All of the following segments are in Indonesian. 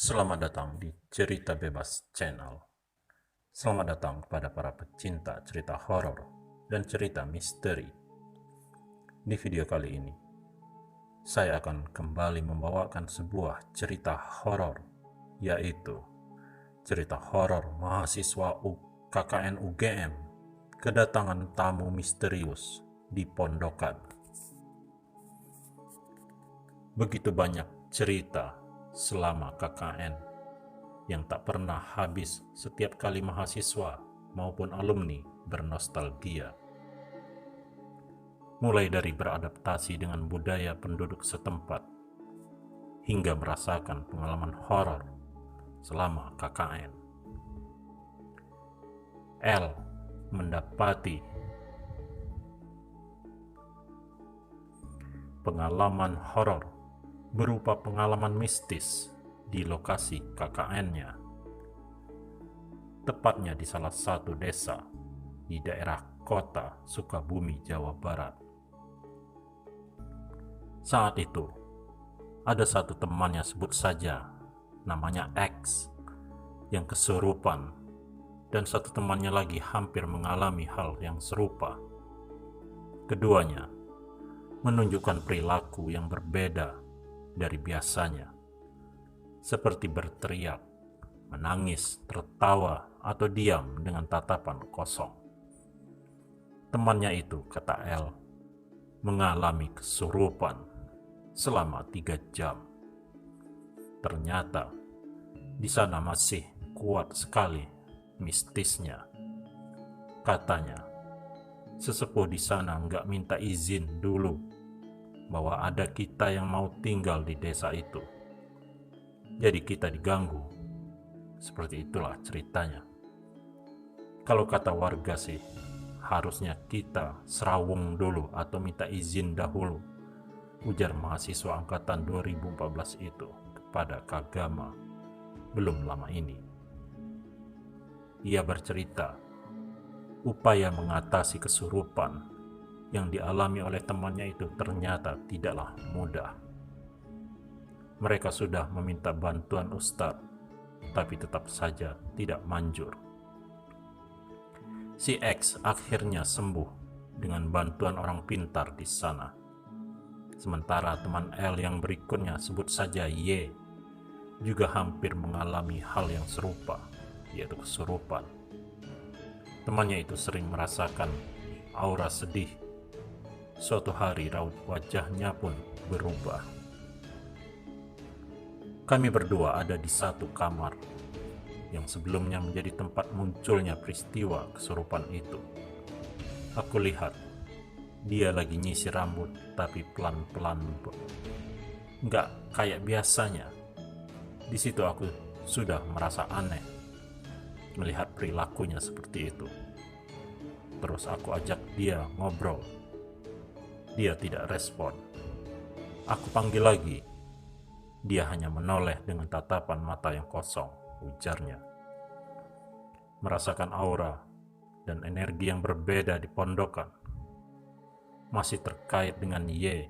Selamat datang di Cerita Bebas Channel. Selamat datang kepada para pecinta cerita horor dan cerita misteri. Di video kali ini, saya akan kembali membawakan sebuah cerita horor, yaitu cerita horor mahasiswa KKN UGM kedatangan tamu misterius di pondokan. Begitu banyak cerita selama KKN yang tak pernah habis setiap kali mahasiswa maupun alumni bernostalgia. Mulai dari beradaptasi dengan budaya penduduk setempat, hingga merasakan pengalaman horor selama KKN. L mendapati pengalaman horor berupa pengalaman mistis di lokasi KKN-nya, tepatnya di salah satu desa di daerah kota Sukabumi, Jawa Barat. Saat itu, ada satu temannya, sebut saja namanya X, yang kesurupan, dan satu temannya lagi hampir mengalami hal yang serupa. Keduanya menunjukkan perilaku yang berbeda dari biasanya, seperti berteriak, menangis, tertawa, atau diam dengan tatapan kosong. Temannya itu, kata L, mengalami kesurupan selama 3 jam. Ternyata di sana masih kuat sekali mistisnya. Katanya, sesepuh di sana nggak minta izin dulu bahwa ada kita yang mau tinggal di desa itu. Jadi kita diganggu. Seperti itulah ceritanya. Kalau kata warga sih, harusnya kita serawung dulu atau minta izin dahulu, ujar mahasiswa angkatan 2014 itu kepada Kagama belum lama ini. Ia bercerita, upaya mengatasi kesurupan yang dialami oleh temannya itu ternyata tidaklah mudah. Mereka sudah meminta bantuan ustadz, tapi tetap saja tidak manjur. Si X akhirnya sembuh dengan bantuan orang pintar di sana. Sementara teman L yang berikutnya, sebut saja Y, juga hampir mengalami hal yang serupa, yaitu kesurupan. Temannya itu sering merasakan aura sedih. Suatu hari raut wajahnya pun berubah. Kami berdua ada di satu kamar yang sebelumnya menjadi tempat munculnya peristiwa kesurupan itu. Aku lihat dia lagi nyisir rambut, tapi pelan-pelan, nggak kayak biasanya. Di situ aku sudah merasa aneh melihat perilakunya seperti itu. Terus aku ajak dia ngobrol. Dia tidak respon. Aku panggil lagi. Dia hanya menoleh dengan tatapan mata yang kosong, ujarnya. Merasakan aura dan energi yang berbeda di pondokan. Masih terkait dengan Y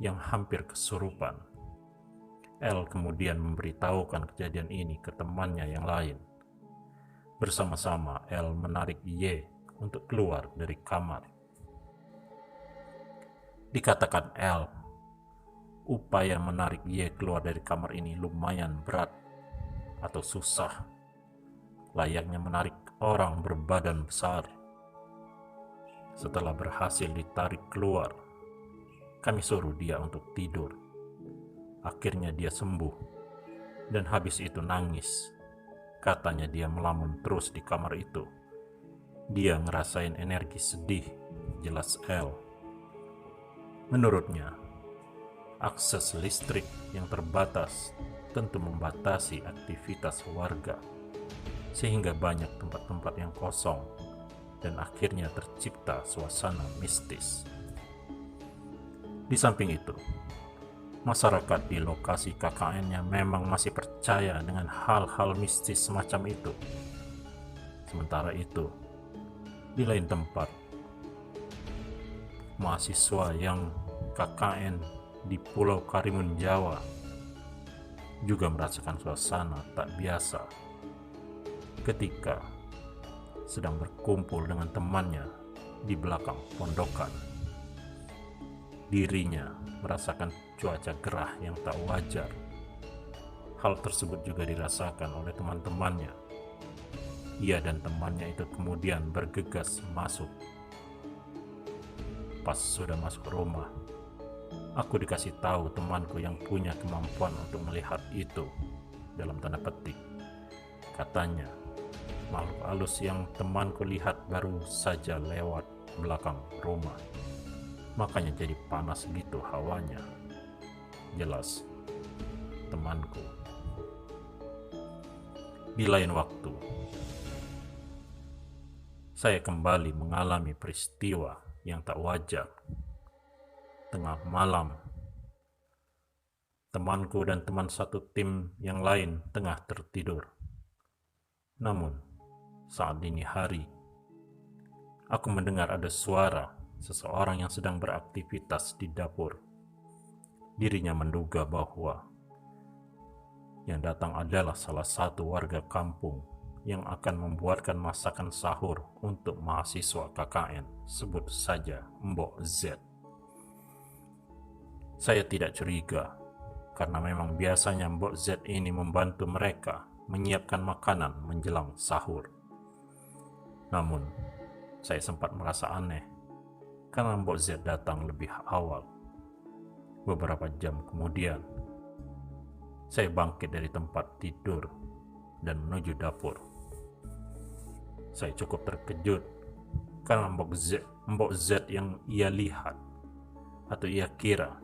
yang hampir kesurupan. L kemudian memberitahukan kejadian ini ke temannya yang lain. Bersama-sama L menarik Y untuk keluar dari kamar. Dikatakan L, upaya menarik Y keluar dari kamar ini lumayan berat atau susah, layaknya menarik orang berbadan besar. Setelah berhasil ditarik keluar, kami suruh dia untuk tidur. Akhirnya dia sembuh, dan habis itu nangis. Katanya dia melamun terus di kamar itu. Dia ngerasain energi sedih, jelas L. Menurutnya, akses listrik yang terbatas tentu membatasi aktivitas warga, sehingga banyak tempat-tempat yang kosong, dan akhirnya tercipta suasana mistis. Di samping itu, masyarakat di lokasi KKN-nya memang masih percaya dengan hal-hal mistis semacam itu. Sementara itu, di lain tempat, mahasiswa yang KKN di Pulau Karimun, Jawa, juga merasakan suasana tak biasa ketika sedang berkumpul dengan temannya di belakang pondokan. Dirinya merasakan cuaca gerah yang tak wajar. Hal tersebut juga dirasakan oleh teman-temannya. Ia dan temannya itu kemudian bergegas masuk. Pas sudah masuk rumah, aku dikasih tahu temanku yang punya kemampuan untuk melihat itu, dalam tanda petik. Katanya, makhluk halus yang temanku lihat baru saja lewat belakang rumah. Makanya jadi panas gitu hawanya. Jelas, temanku. Di lain waktu, saya kembali mengalami peristiwa yang tak wajar. Tengah malam, temanku dan teman satu tim yang lain tengah tertidur. Namun, saat dini hari, aku mendengar ada suara seseorang yang sedang beraktivitas di dapur. Dirinya menduga bahwa yang datang adalah salah satu warga kampung yang akan membuatkan masakan sahur untuk mahasiswa KKN, sebut saja Mbok Z. Saya tidak curiga, karena memang biasanya Mbok Z ini membantu mereka menyiapkan makanan menjelang sahur. Namun, saya sempat merasa aneh karena Mbok Z datang lebih awal. Beberapa jam kemudian, saya bangkit dari tempat tidur dan menuju dapur. Saya cukup terkejut karena Mbok Z yang ia lihat atau ia kira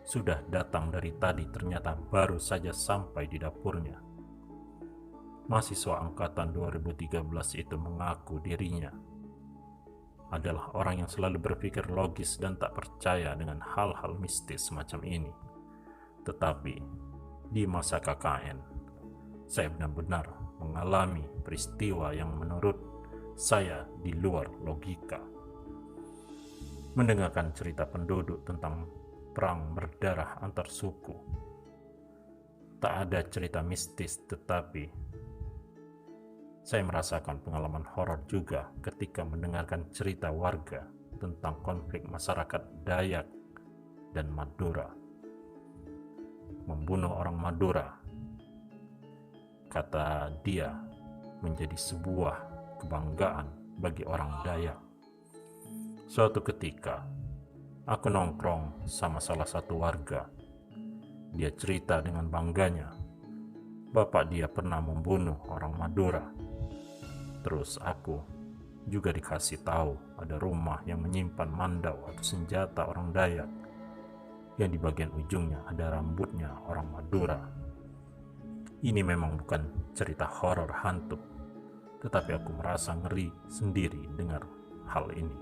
sudah datang dari tadi ternyata baru saja sampai di dapurnya. Mahasiswa angkatan 2013 itu mengaku dirinya adalah orang yang selalu berpikir logis dan tak percaya dengan hal-hal mistis semacam ini. Tetapi di masa KKN, saya benar-benar mengalami peristiwa yang menurut saya di luar logika. Mendengarkan cerita penduduk tentang perang berdarah antar suku, tak ada cerita mistis, tetapi saya merasakan pengalaman horor juga ketika mendengarkan cerita warga tentang konflik masyarakat Dayak dan Madura. Membunuh orang Madura, kata dia, menjadi sebuah kebanggaan bagi orang Dayak. Suatu ketika, aku nongkrong sama salah satu warga. Dia cerita dengan bangganya, bapak dia pernah membunuh orang Madura. Terus aku juga dikasih tahu ada rumah yang menyimpan mandau atau senjata orang Dayak yang di bagian ujungnya ada rambutnya orang Madura. Ini memang bukan cerita horor hantu, tetapi aku merasa ngeri sendiri dengar hal ini.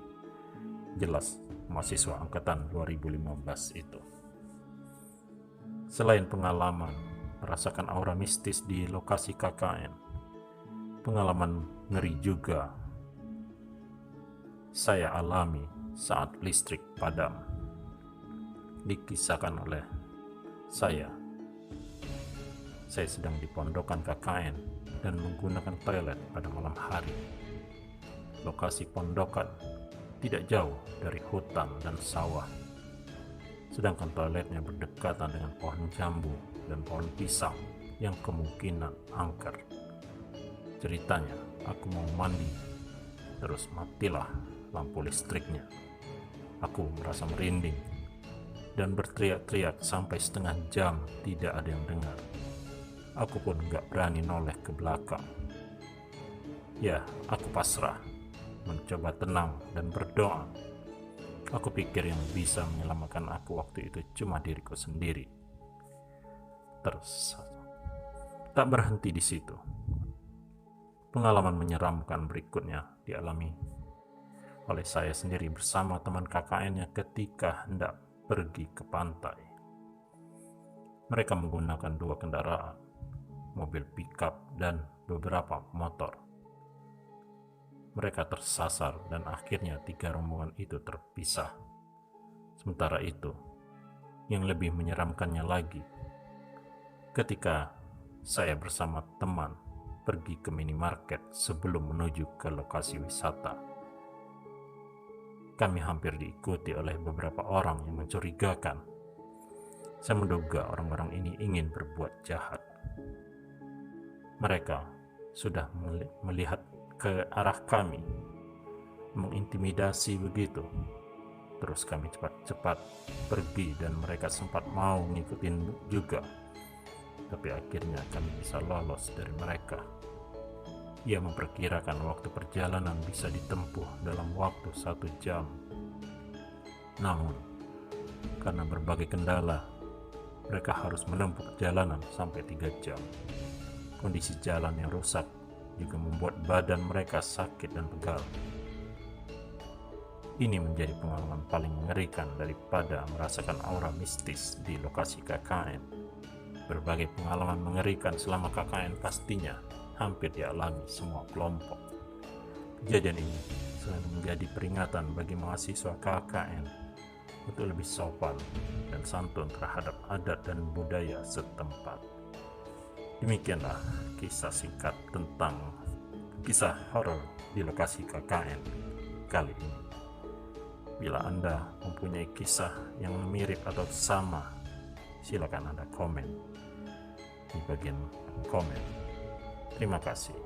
Jelas mahasiswa angkatan 2015 itu. Selain pengalaman merasakan aura mistis di lokasi KKN, pengalaman ngeri juga saya alami saat listrik padam. Dikisahkan oleh saya sedang di pondokan KKN dan menggunakan toilet pada malam hari. Lokasi pondokan tidak jauh dari hutan dan sawah, sedangkan toiletnya berdekatan dengan pohon jambu dan pohon pisang yang kemungkinan angker. Ceritanya, aku mau mandi, terus matilah lampu listriknya. Aku merasa merinding dan berteriak-teriak sampai setengah jam tidak ada yang dengar. Aku pun gak berani noleh ke belakang. Ya, aku pasrah, mencoba tenang dan berdoa. Aku pikir yang bisa menyelamatkan aku waktu itu cuma diriku sendiri. Terus, tak berhenti di situ. Pengalaman menyeramkan berikutnya dialami oleh saya sendiri bersama teman KKN-nya ketika hendak pergi ke pantai. Mereka menggunakan 2 kendaraan, mobil pickup dan beberapa motor. Mereka tersasar dan akhirnya 3 rombongan itu terpisah. Sementara itu, yang lebih menyeramkannya lagi, Ketika saya bersama teman pergi ke minimarket sebelum menuju ke lokasi wisata, kami hampir diikuti oleh beberapa orang yang mencurigakan. Saya menduga orang-orang ini ingin berbuat jahat. Mereka sudah melihat ke arah kami, mengintimidasi begitu. Terus kami cepat-cepat pergi dan mereka sempat mau ngikutin juga. Tapi akhirnya kami bisa lolos dari mereka. Ia memperkirakan waktu perjalanan bisa ditempuh dalam waktu 1 jam. Namun, karena berbagai kendala, mereka harus menempuh perjalanan sampai 3 jam. Kondisi jalan yang rusak juga membuat badan mereka sakit dan pegal. Ini menjadi pengalaman paling mengerikan daripada merasakan aura mistis di lokasi KKN. Berbagai pengalaman mengerikan selama KKN pastinya hampir dialami semua kelompok. Kejadian ini selalu menjadi peringatan bagi mahasiswa KKN untuk lebih sopan dan santun terhadap adat dan budaya setempat. Demikianlah kisah singkat tentang kisah horor di lokasi KKN kali ini. Bila Anda mempunyai kisah yang mirip atau sama, silakan Anda komen di bagian komen. Terima kasih.